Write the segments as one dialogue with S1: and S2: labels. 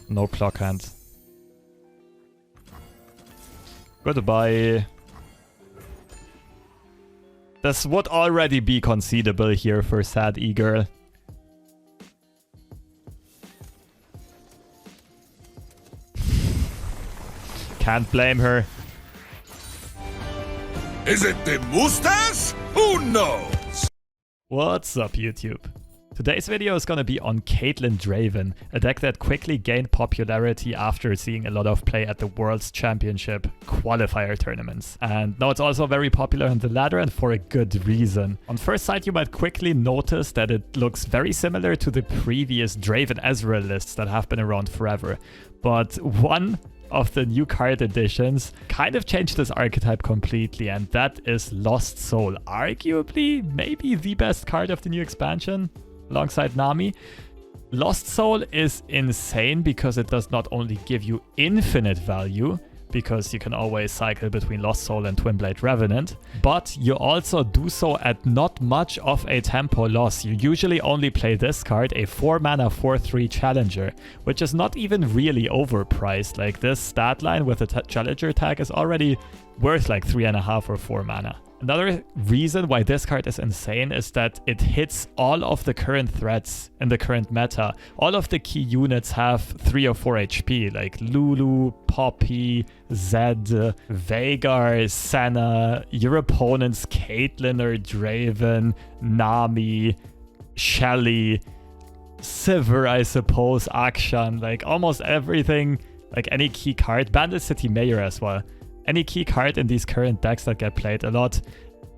S1: No clock hand. Goodbye. This would already be concedable here for Sad E-Girl. Can't blame her.
S2: Is it the mustache? Who knows?
S1: What's up, YouTube? Today's video is gonna be on Caitlyn Draven, a deck that quickly gained popularity after seeing a lot of play at the World's Championship qualifier tournaments. And now it's also very popular on the ladder, and for a good reason. On first sight, you might quickly notice that it looks very similar to the previous Draven Ezreal lists that have been around forever. But one of the new card additions kind of changed this archetype completely, and that is Lost Soul. Arguably, maybe the best card of the new expansion, alongside Nami. Lost Soul is insane because it does not only give you infinite value, because you can always cycle between Lost Soul and Twinblade Revenant, but you also do so at not much of a tempo loss. You usually only play this card, a 4-mana 4/3 Challenger, which is not even really overpriced. Like, this stat line with a Challenger tag is already worth like 3.5 or 4 mana. Another reason why this card is insane is that it hits all of the current threats in the current meta. All of the key units have 3 or 4 HP, like Lulu, Poppy, Zed, Veigar, Senna, your opponent's Caitlyn or Draven, Nami, Shelly, Sivir, I suppose, Akshan, like almost everything, like any key card, Bandle City Mayor as well. Any key card in these current decks that get played a lot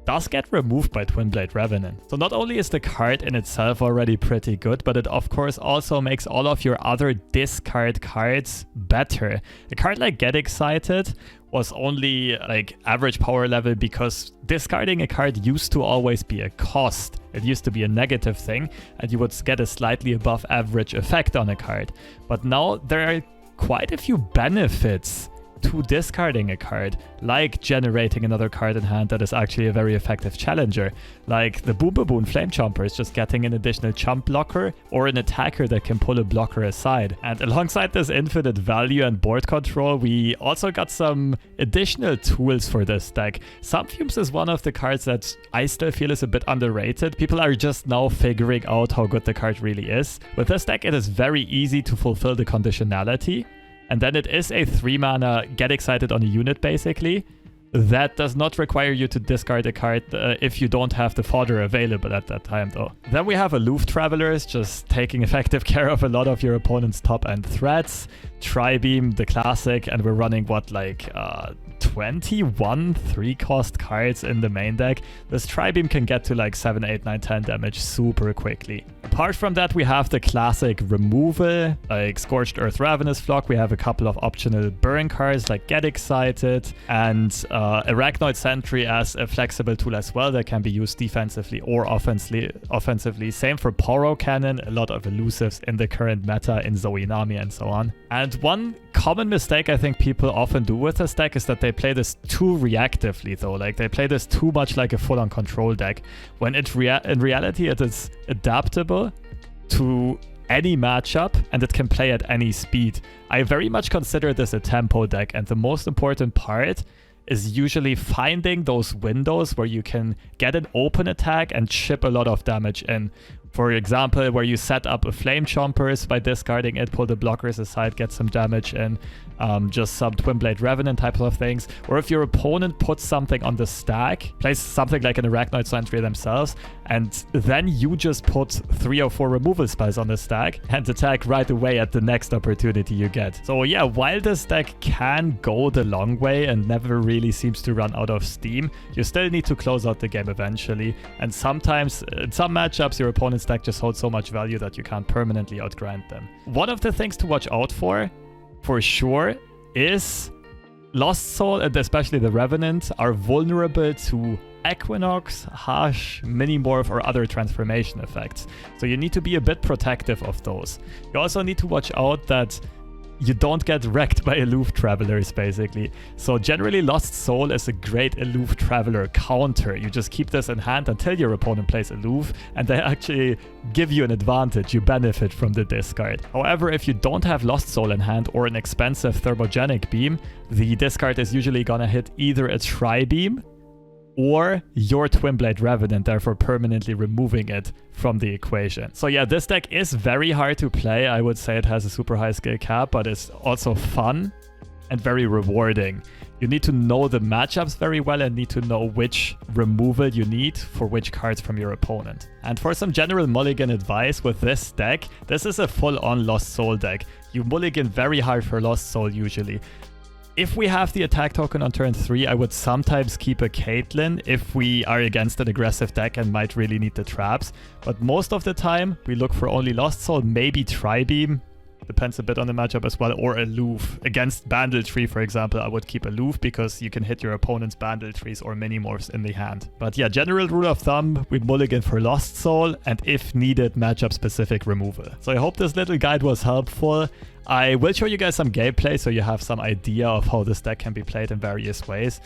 S1: does get removed by Twinblade Revenant. So not only is the card in itself already pretty good, but it of course also makes all of your other discard cards better. A card like Get Excited was only like average power level because discarding a card used to always be a cost. It used to be a negative thing, and you would get a slightly above average effect on a card. But now there are quite a few benefits to discarding a card, like generating another card in hand that is actually a very effective challenger, like the Boom Flame Chomper is just getting an additional chump blocker or an attacker that can pull a blocker aside. And alongside this infinite value and board control, we also got some additional tools for this deck. Subfumes is one of the cards that I still feel is a bit underrated. People are just now figuring out how good the card really is. With this deck, it is very easy to fulfill the conditionality. And then it is a 3-mana Get Excited on a unit, basically. That does not require you to discard a card if you don't have the fodder available at that time, though. Then we have Aloof Travelers, just taking effective care of a lot of your opponent's top-end threats. Tribeam, the classic, and we're running, what, like 21 3-cost cards in the main deck. This Tribeam can get to like 7, 8, 9, 10 damage super quickly. Apart from that, we have the classic removal, like Scorched Earth Ravenous Flock. We have a couple of optional burn cards like Get Excited, and Arachnoid Sentry as a flexible tool as well that can be used defensively or offensively. Same for Poro Cannon, a lot of elusives in the current meta in Zoe Nami and so on. And one common mistake I think people often do with this deck is that they play this too reactively, though. Like, they play this too much like a full-on control deck, when in reality it is adaptable to any matchup and it can play at any speed. I very much consider this a tempo deck, and the most important part is usually finding those windows where you can get an open attack and chip a lot of damage in. For example, where you set up a Flame Chompers by discarding it, pull the blockers aside, get some damage in, just some Twinblade Revenant types of things. Or if your opponent puts something on the stack, plays something like an Arachnoid Sentry themselves, and then you just put 3 or 4 removal spells on the stack and attack right away at the next opportunity you get. So yeah, while this deck can go the long way and never really seems to run out of steam, you still need to close out the game eventually. And sometimes, in some matchups, your opponent's deck just holds so much value that you can't permanently outgrind them. One of the things to watch out for sure, is Lost Soul, and especially the Revenant, are vulnerable to Equinox, Hush, Minimorph, or other transformation effects. So you need to be a bit protective of those. You also need to watch out that you don't get wrecked by aloof travelers, basically. So generally, Lost Soul is a great aloof traveler counter. You just keep this in hand until your opponent plays aloof, and they actually give you an advantage. You benefit from the discard. However, if you don't have Lost Soul in hand or an expensive thermogenic beam, the discard is usually gonna hit either a Tri-beam or your Twinblade Revenant, therefore permanently removing it from the equation. So yeah, this deck is very hard to play. I would say it has a super high skill cap, but it's also fun and very rewarding. You need to know the matchups very well and need to know which removal you need for which cards from your opponent. And for some general mulligan advice with this deck, this is a full-on Lost Soul deck. You mulligan very hard for Lost Soul usually. If we have the attack token on turn 3, I would sometimes keep a Caitlyn if we are against an aggressive deck and might really need the traps. But most of the time, we look for only Lost Soul, maybe Tri-beam. Depends a bit on the matchup as well, or aloof. Against Bandle tree, for example, I would keep aloof because you can hit your opponent's Bandle trees or mini-morphs in the hand. But yeah, general rule of thumb, we mulligan for Lost Soul and if needed, matchup-specific removal. So I hope this little guide was helpful. I will show you guys some gameplay so you have some idea of how this deck can be played in various ways.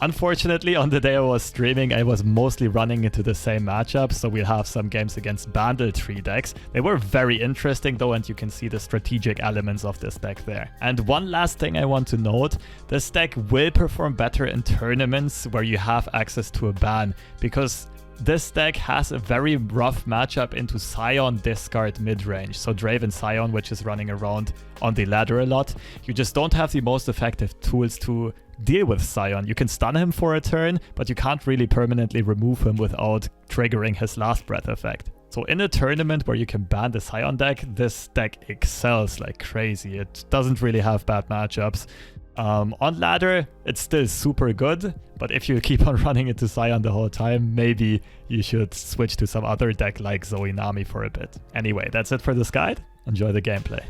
S1: Unfortunately, on the day I was streaming, I was mostly running into the same matchup, so we'll have some games against Bandle tree decks. They were very interesting though, and you can see the strategic elements of this deck there. And one last thing I want to note, this deck will perform better in tournaments where you have access to a ban, because this deck has a very rough matchup into Sion Discard mid-range. So Draven Sion, which is running around on the ladder a lot. You just don't have the most effective tools to deal with Sion. You can stun him for a turn, but you can't really permanently remove him without triggering his last breath effect. So in a tournament where you can ban the Sion deck, this deck excels like crazy. It doesn't really have bad matchups. On ladder, it's still super good, but if you keep on running into Sion the whole time, maybe you should switch to some other deck like Zoe Nami for a bit. Anyway, that's it for this guide. Enjoy the gameplay.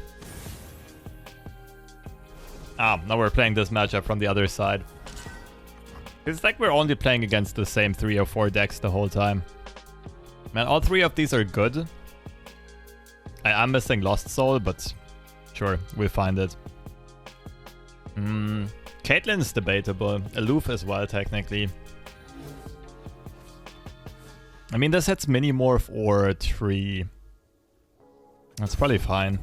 S1: Now we're playing this matchup from the other side. It's like we're only playing against the same 3 or 4 decks the whole time. Man, all 3 of these are good. I am missing Lost Soul, but sure, we'll find it. Caitlyn's debatable. Aloof as well, technically. I mean, this hits Minimorph or Tree. That's probably fine.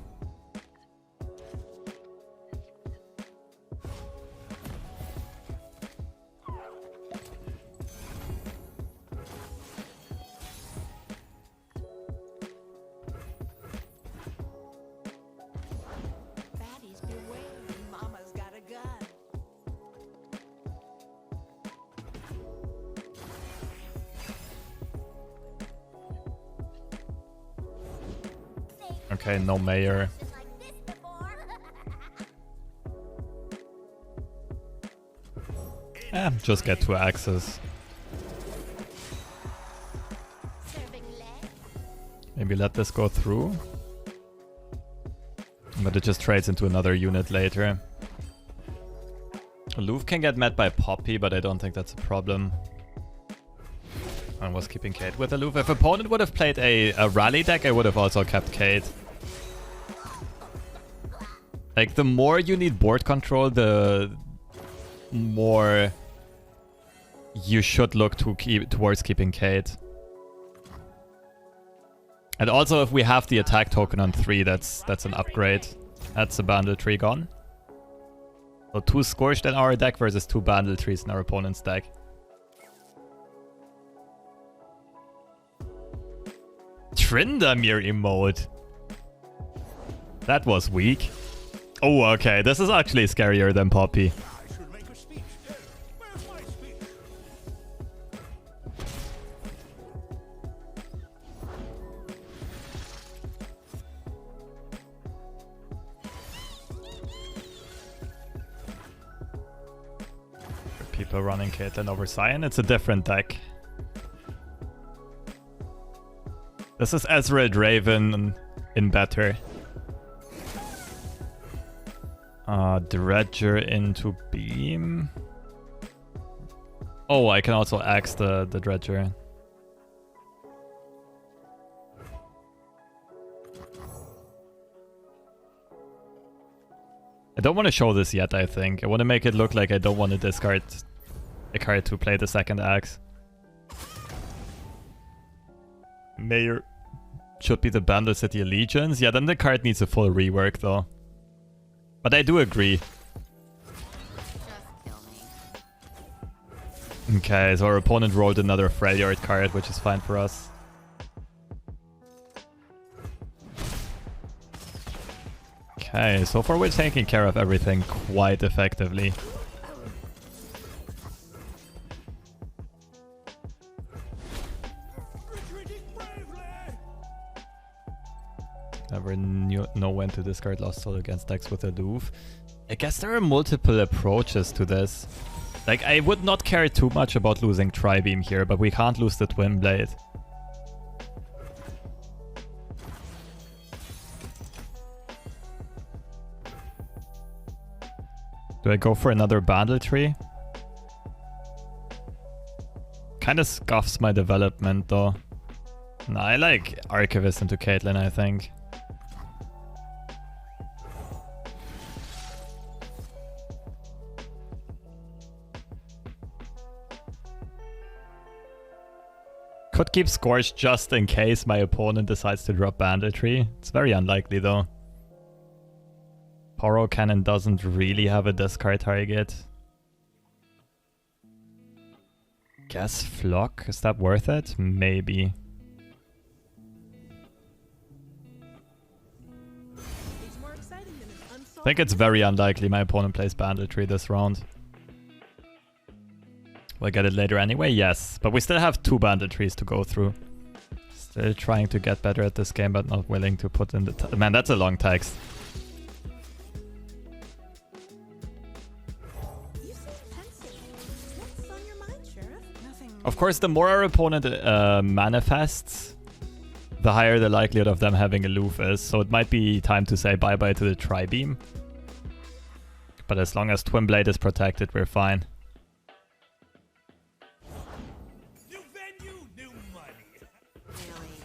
S1: Okay, no Mayor. Just get 2 axes. Maybe let this go through. But it just trades into another unit later. Aloof can get met by Poppy, but I don't think that's a problem. I was keeping Kate with Aloof. If opponent would have played a rally deck, I would have also kept Kate. Like, the more you need board control, the more you should look to towards keeping Kate. And also, if we have the attack token on 3, that's an upgrade. That's a Bandle tree gone. So 2 Scorched in our deck versus 2 Bandle trees in our opponent's deck. Tryndamere emote. That was weak. Oh, okay. This is actually scarier than Poppy. People running Caitlyn over Sion. It's a different deck. This is Ezreal Draven in better. Dredger into Beam. Oh, I can also axe the Dredger. I don't want to show this yet, I think. I want to make it look like I don't want to discard a card to play the second axe. Mayor should be the Bandle City Allegiance. Yeah, then the card needs a full rework though. But I do agree. Okay, so our opponent rolled another Freljord card, which is fine for us. Okay, so far we're taking care of everything quite effectively. Never know when to discard Lost Soul against decks with Aloof. I guess there are multiple approaches to this. Like, I would not care too much about losing Tri-Beam here, but we can't lose the Twin Blade. Do I go for another Bandle tree? Kinda scuffs my development though. Nah, I like Archivist into Caitlyn, I think. Could keep Scorch just in case my opponent decides to drop Bandle tree. It's very unlikely though. Poro Cannon doesn't really have a discard target. Guess Flock? Is that worth it? Maybe. I think it's very unlikely my opponent plays Bandle tree this round. We'll get it later anyway, yes. But we still have 2 Bandle trees to go through. Still trying to get better at this game, but not willing to put in the... Man, that's a long text. Of course, the more our opponent manifests, the higher the likelihood of them having Aloof is. So it might be time to say bye-bye to the Tri-Beam. But as long as Twin Blade is protected, we're fine.
S2: New venue, new money.
S3: Really?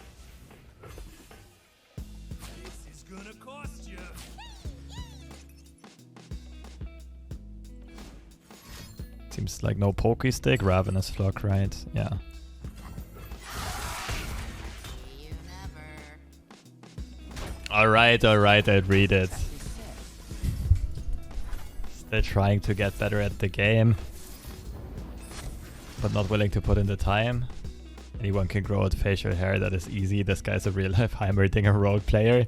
S2: This is gonna cost you.
S1: Seems like no Pokey Stick, Ravenous Flock, right? Yeah.
S3: You never.
S1: Alright, I'd read it. Still trying to get better at the game, but not willing to put in the time. Anyone can grow out facial hair, that is easy. This guy's a real life Heimerdinger role player.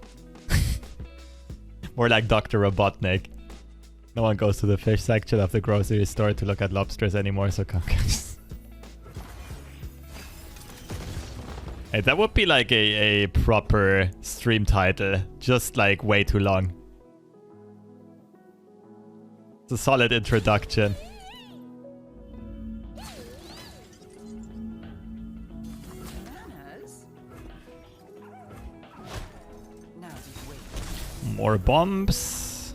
S1: More like Dr. Robotnik. No one goes to the fish section of the grocery store to look at lobsters anymore, so come. Hey, that would be like a proper stream title. Just like way too long. It's a solid introduction. More bombs.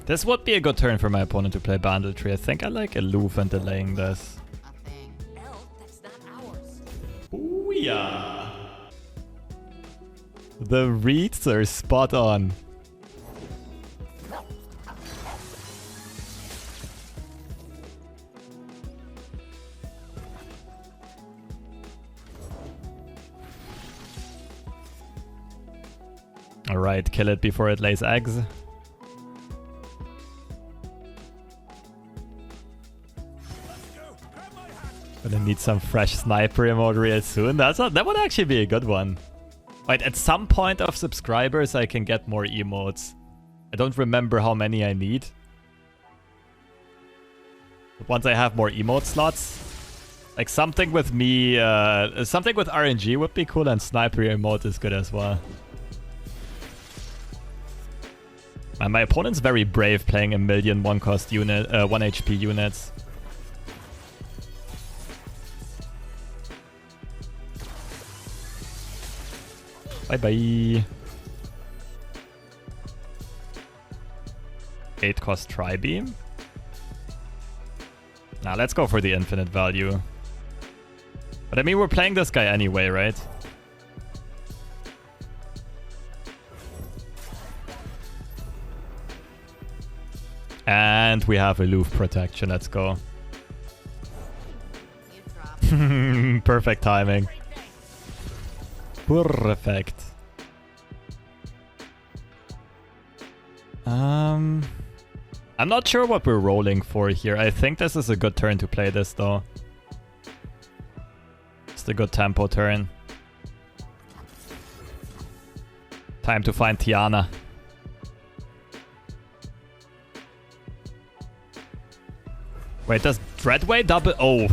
S1: This would be a good turn for my opponent to play Bandle tree. I think I like Aloof and delaying this. Booyah! The reads are spot on. Alright, kill it before it lays eggs. Gonna need some fresh sniper emote real soon. That would actually be a good one. Right, at some point of subscribers I can get more emotes. I don't remember how many I need. But once I have more emote slots, like something with me, something with RNG would be cool, and sniper emote is good as well. And my opponent's very brave playing a million 1-cost unit, 1 HP units. Bye-bye. 8-cost Tri-Beam. Now let's go for the infinite value. But I mean, we're playing this guy anyway, right? And we have aloof protection. Let's go.
S3: You drop.
S1: Perfect timing. Perfect. I'm not sure what we're rolling for here. I think this is a good turn to play this though. It's a good tempo turn. Time to find Tiana. Wait, does Dreadway double? Oh.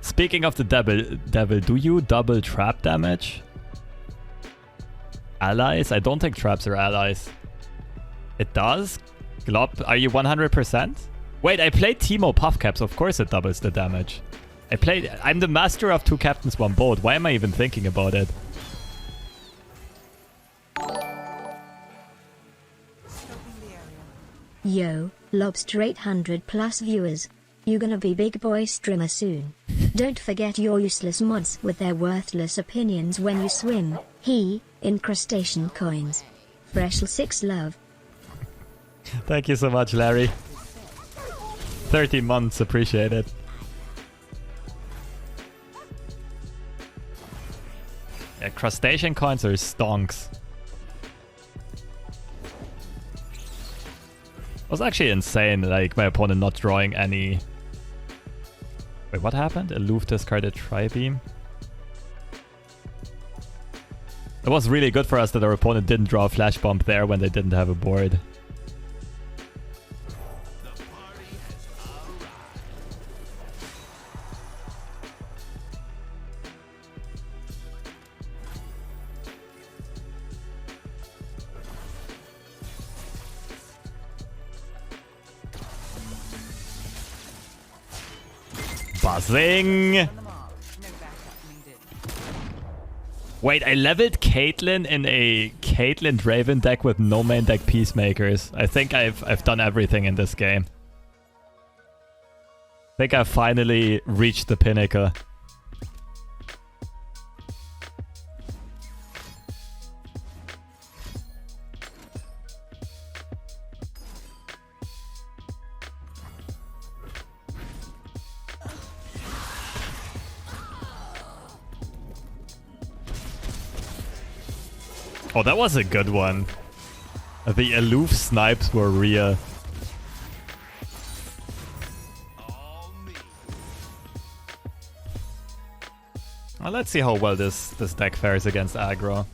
S1: Speaking of the devil, do you double trap damage? Allies? I don't think traps are allies. It does? Glob, are you 100%? Wait, I played Teemo Puffcaps. Of course it doubles the damage. I'm the master of 2 captains, 1 boat. Why am I even thinking about it?
S4: Yo, Lobster 800 plus viewers. You gonna be big boy streamer soon. Don't forget your useless mods with their worthless opinions when you swim. Incrustation coins. Fresh6 love.
S1: Thank you so much, Larry. 30 months, appreciate it. Yeah, crustacean coins are stonks. It was actually insane, like my opponent not drawing any... Wait, what happened? Aloof discarded Tri-Beam. It was really good for us that our opponent didn't draw a Flash Bomb there when they didn't have a board. Buzzing! Wait, I leveled Caitlyn in a Caitlyn Draven deck with no main deck Peacemakers. I think I've done everything in this game. I think I've finally reached the pinnacle. Oh, that was a good one. The aloof snipes were real. Well, let's see how well this deck fares against aggro.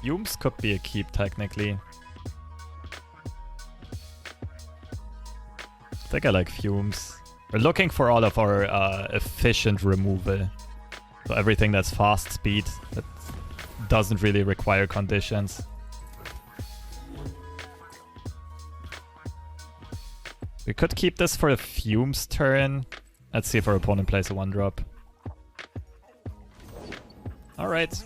S1: Fumes could be a keep, technically. I think I like Fumes. We're looking for all of our efficient removal. So everything that's fast speed, that doesn't really require conditions. We could keep this for a Fumes turn. Let's see if our opponent plays a 1-drop. Alright.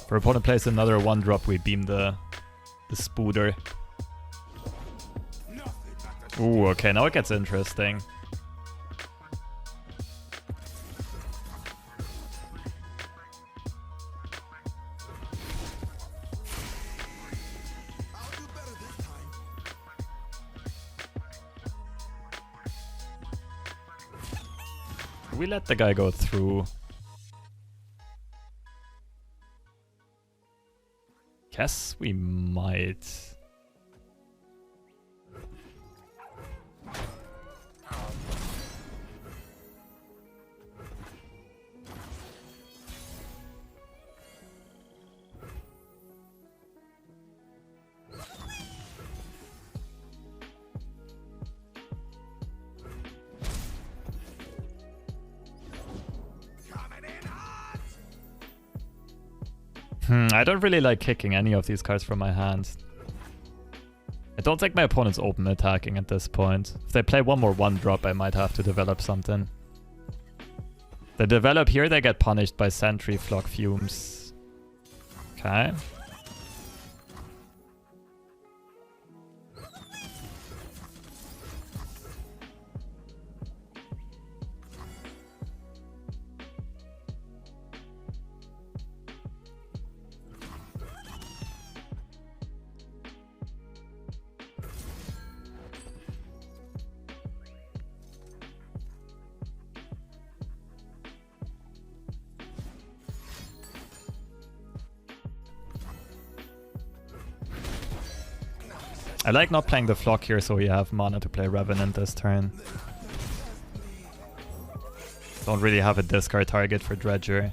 S1: If our opponent plays another 1-drop, we beam the Spooder. Ooh, okay, now it gets interesting. We let the guy go through. Guess we might. I don't really like kicking any of these cards from my hand. I don't think my opponent's open attacking at this point. If they play one more 1-drop, I might have to develop something. They develop here, they get punished by Sentry, Flock, Fumes. Okay. I like not playing the Flock here, so we have mana to play Revenant this turn. Don't really have a discard target for Dredger.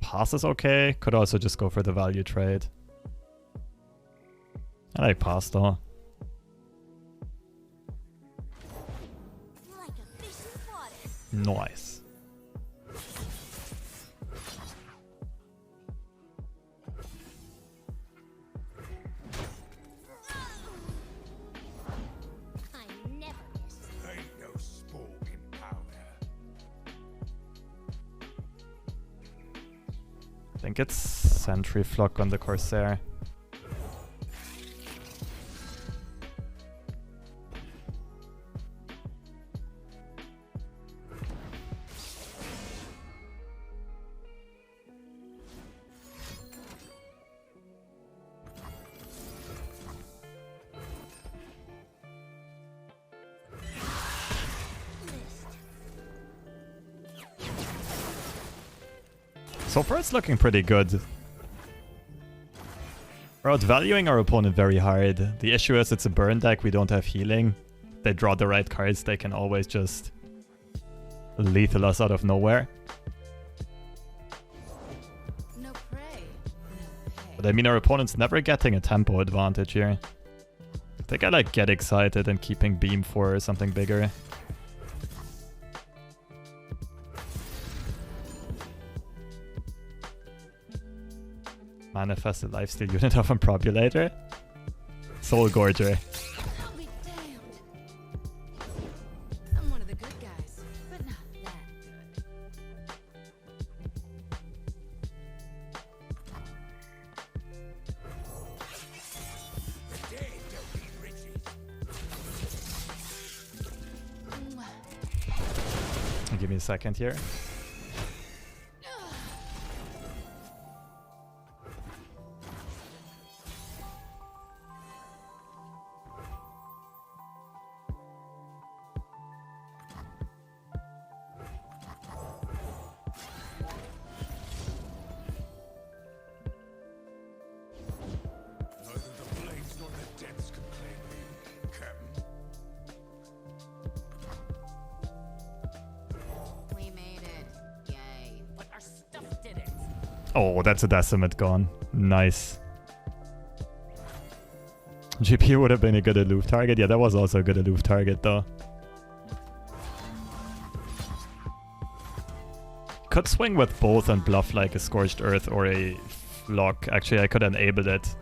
S1: Pass is okay. Could also just go for the value trade. I like pass though. Nice. I think it's Sentry Flock on the Corsair. So far it's looking pretty good. We're outvaluing our opponent very hard. The issue is it's a burn deck, we don't have healing. They draw the right cards, they can always just lethal us out of nowhere.
S3: No prey. No pay.
S1: But I mean our opponent's never getting a tempo advantage here. I think I like get excited and keeping beam for something bigger. Manifest a lifesteal unit of Improbulator. Soul Gorger.
S3: I'll be damned. I'm one of the good guys, but not that good.
S1: Give me a second here. Oh, that's a Decimate gone. Nice. GP would have been a good aloof target. Yeah, that was also a good aloof target though. Could swing with both and bluff like a Scorched Earth or a Flock. Actually, I could enable it.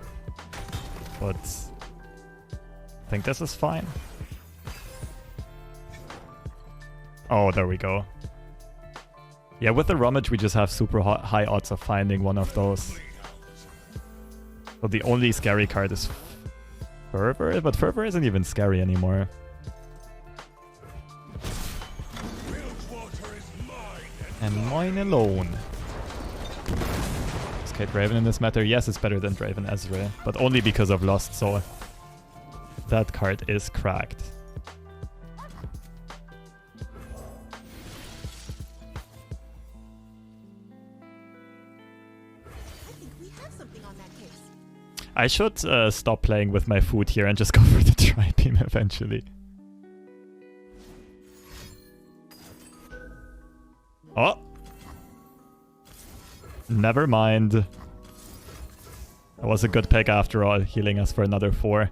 S1: But I think this is fine. Oh, there we go. Yeah, with the Rummage, we just have super high odds of finding one of those. So the only scary card is Fervor, but Fervor isn't even scary anymore. And mine alone. Is Kate Draven in this matter? Yes, it's better than Draven Ezreal, but only because of Lost Soul. That card is cracked. I should stop playing with my food here and just go for the Tri-Beam eventually. Oh! Never mind. That was a good pick after all, healing us for another 4.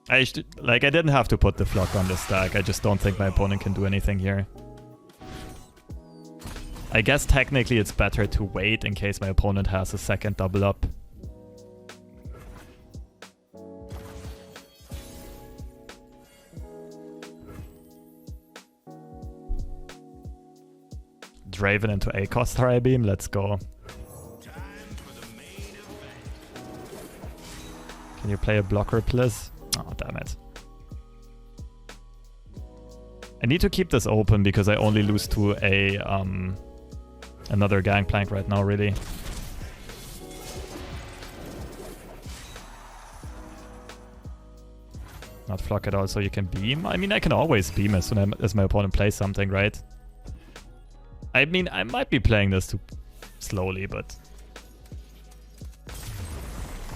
S1: I didn't have to put the Flock on the stack. I just don't think my opponent can do anything here. I guess technically it's better to wait in case my opponent has a second double up. Draven into ACOS Tri-Beam, let's go. Can you play a blocker, please? Oh, damn it. I need to keep this open because I only lose to a another Gangplank right now, really. Not Flock at all, so you can beam. I mean, I can always beam as soon as my opponent plays something, right? I mean, I might be playing this too slowly, but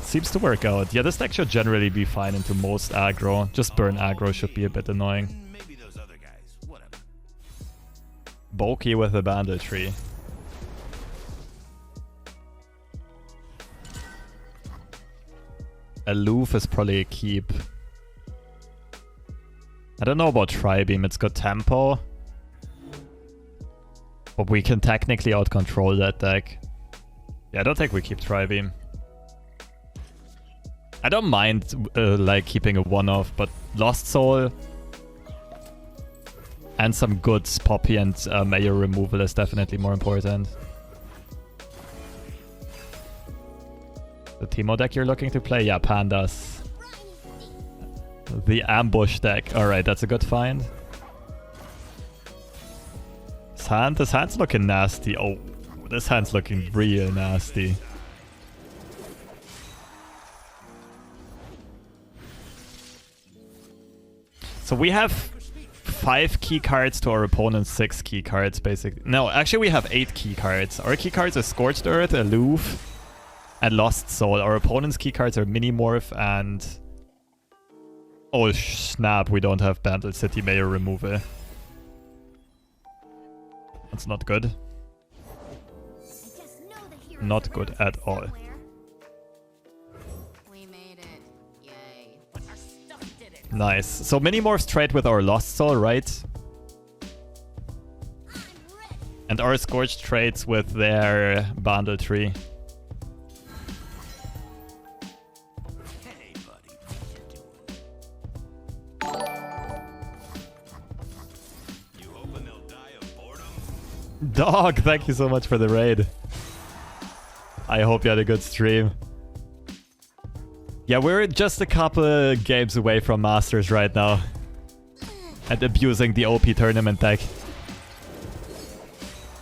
S1: seems to work out. Yeah, this deck should generally be fine into most aggro. Just burn aggro should be a bit annoying.
S2: Maybe those other guys, whatever.
S1: Bulky with a Bandle tree. Aloof is probably a keep. I don't know about Tri-Beam, it's got tempo. But we can technically out-control that deck. Yeah, I don't think we keep Tri-Beam. I don't mind like keeping a one-off, but Lost Soul and some good Poppy and Mayor removal is definitely more important. The Teemo deck you're looking to play? Yeah, Pandas. The Ambush deck. Alright, that's a good find. This hand's looking nasty. Oh, this hand's looking real nasty. So we have 5 key cards to our opponent's 6 key cards, basically. No, actually we have 8 key cards. Our key cards are Scorched Earth, Aloof, and Lost Soul. Our opponent's key cards are Minimorph and... Oh snap, we don't have Bandle City Mayor removal. That's not good. Not good at all.
S3: We made it. Yay. Our stuff did it.
S1: Nice. So Minimorphs trade with our Lost Soul, right? And our Scorch trades with their Bandle tree.
S2: Hey, buddy, what you doing? You hoping they'll die of boredom?
S1: Dog, thank you so much for the raid. I hope you had a good stream. Yeah, we're just a couple games away from Masters right now. And abusing the OP tournament deck.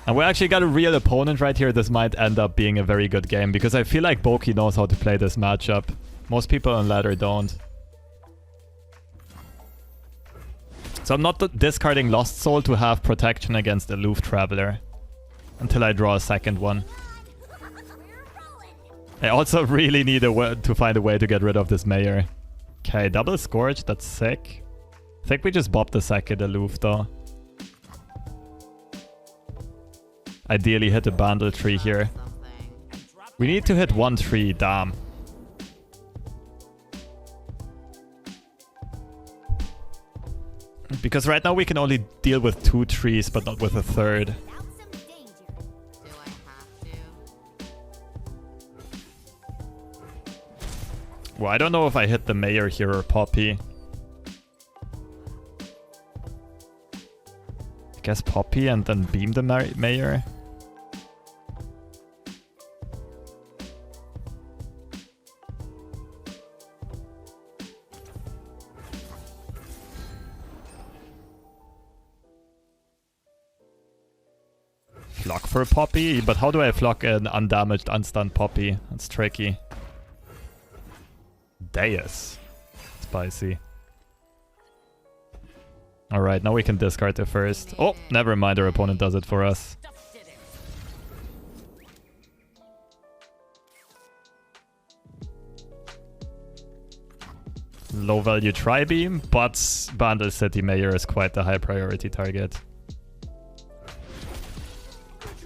S1: And we actually got a real opponent right here. This might end up being a very good game because I feel like Boki knows how to play this matchup. Most people on ladder don't. So I'm not discarding Lost Soul to have protection against Aloof Traveler. Until I draw a second one. I also really need to find a way to get rid of this Mayor. Okay, double Scorch, that's sick. I think we just bopped the second Aloof though. Ideally hit a Bandle tree here. We need to hit 1 tree, damn. Because right now we can only deal with 2 trees, but not with a third. Well, I don't know if I hit the Mayor here or Poppy. I guess Poppy and then beam the Mayor. Flock for Poppy? But how do I flock an undamaged, unstunned Poppy? That's tricky. Deus. Spicy. Alright, now we can discard the first. Oh, never mind, our opponent does it for us. Low value Tri-Beam, but Bandle City Mayor is quite the high priority target.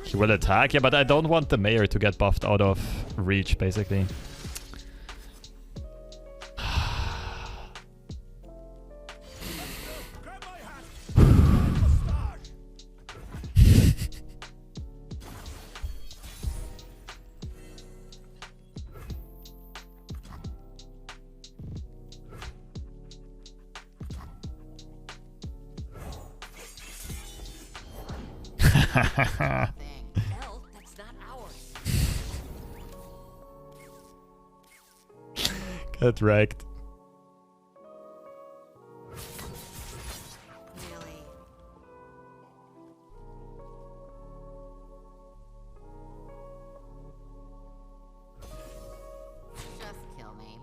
S1: He will attack, yeah, but I don't want the Mayor to get buffed out of reach, basically.
S3: Hell, that's not ours.
S1: Get wrecked.
S3: Really? Just kill me.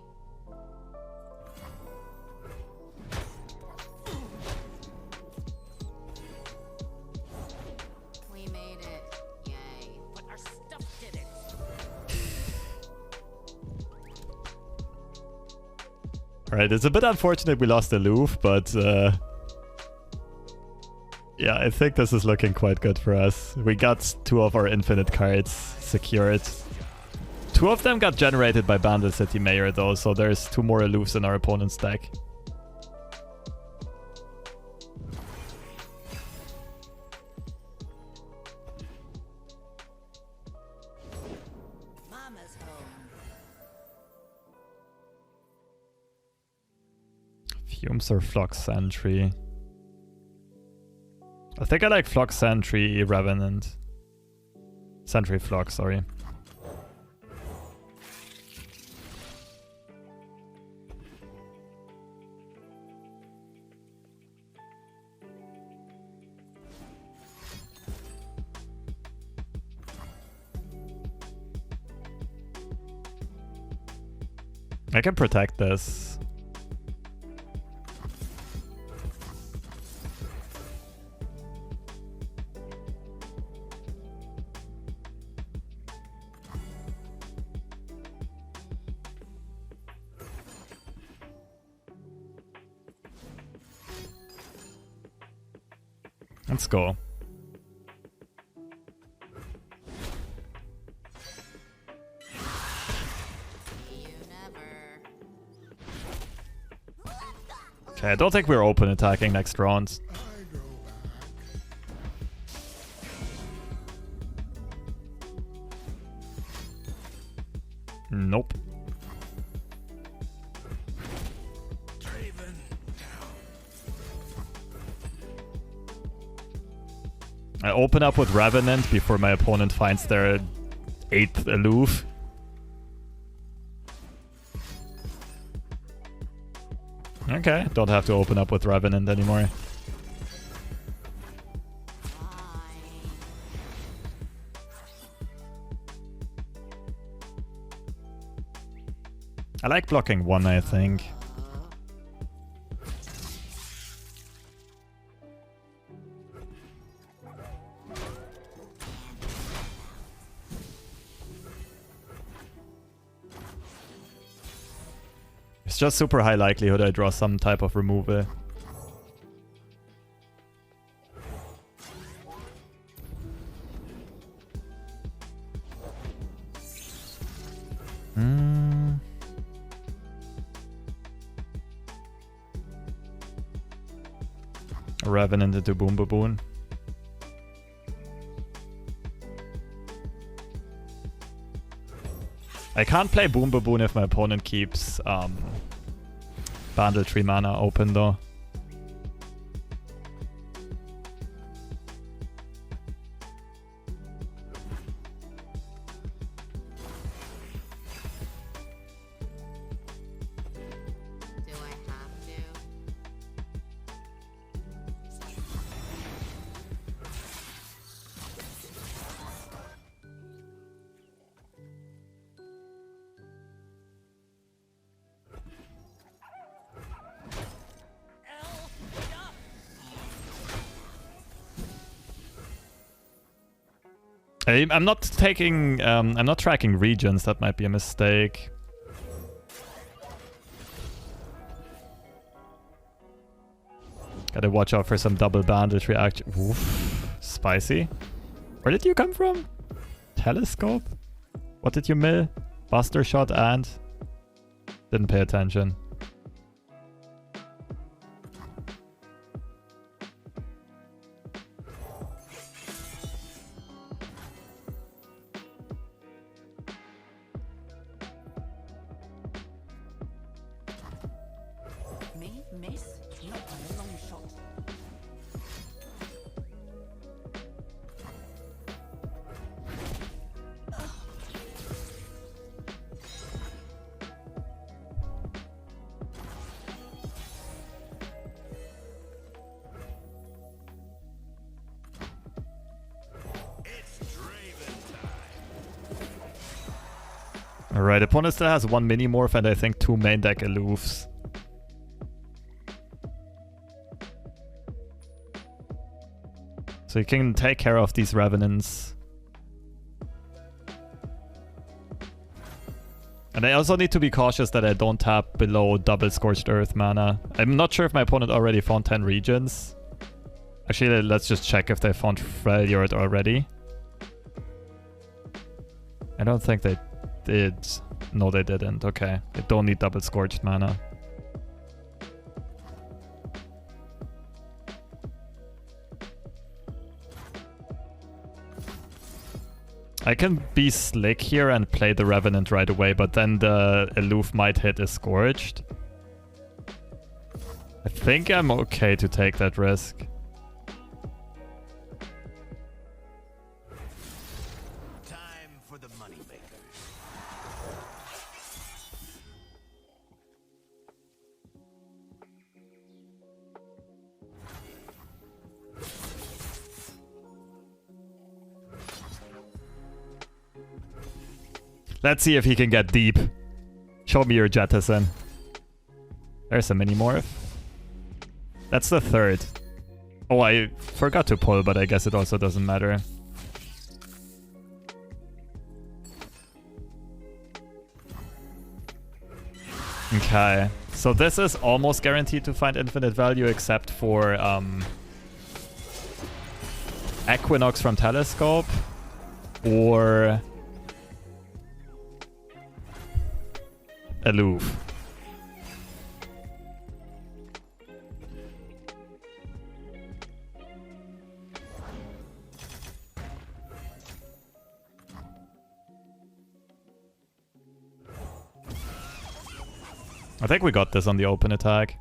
S3: We made it. Yay. But our stuff didn't.
S1: Alright, it's a bit unfortunate we lost Aloof, but yeah, I think this is looking quite good for us. We got 2 of our infinite cards secured. 2 of them got generated by Bandle City Mayor though, so there's 2 more Aloofs in our opponent's deck.
S3: Mama's home.
S1: Fumes or Flock Sentry? I think I like Flock Sentry Revenant. Sentry Flock, sorry. I can protect this. Let's go.
S3: See you never.
S1: Okay, I don't think we're open attacking next round. Nope. I open up with Revenant before my opponent finds their 8th Aloof. Okay, don't have to open up with Revenant anymore. I like blocking 1, I think. It's just super high likelihood I draw some type of removal. A Revenant into Boom Baboon. I can't play Boom Baboon if my opponent keeps Bandle 3 mana open though.
S3: Do I have to?
S1: I'm not taking, I'm not tracking regions, that might be a mistake. Gotta watch out for some double bandage reaction. Oof, spicy. Where did you come from? Telescope? What did you mill? Buster shot and... Didn't pay attention.
S3: Miss? Not by a long shot.
S1: Alright, opponent still has 1 mini-morph and I think 2 main deck aloofs. So you can take care of these Revenants. And I also need to be cautious that I don't tap below double Scorched Earth mana. I'm not sure if my opponent already found 10 regions. Actually, let's just check if they found Freljord already. I don't think they did. No, they didn't. Okay. They don't need double Scorched mana. I can be slick here and play the Revenant right away, but then the Aloof might hit a Scorched. I think I'm okay to take that risk.
S2: Time for the moneymaker.
S1: Let's see if he can get deep. Show me your Jettison. There's a mini-morph. That's the third. Oh, I forgot to pull, but I guess it also doesn't matter. Okay, so this is almost guaranteed to find infinite value except for Equinox from Telescope or Aloof. I think we got this on the open attack.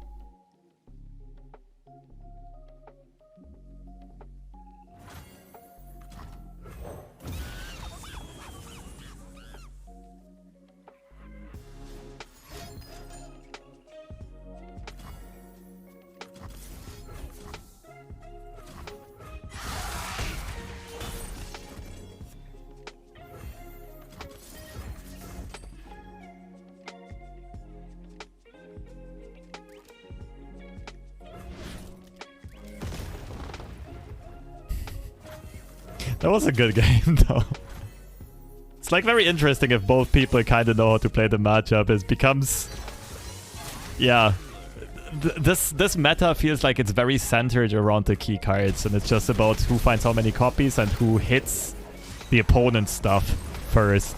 S1: That was a good game, though. It's like very interesting if both people kind of know how to play the matchup. It becomes... Yeah. This meta feels like it's very centered around the key cards, and it's just about who finds how many copies and who hits the opponent's stuff first.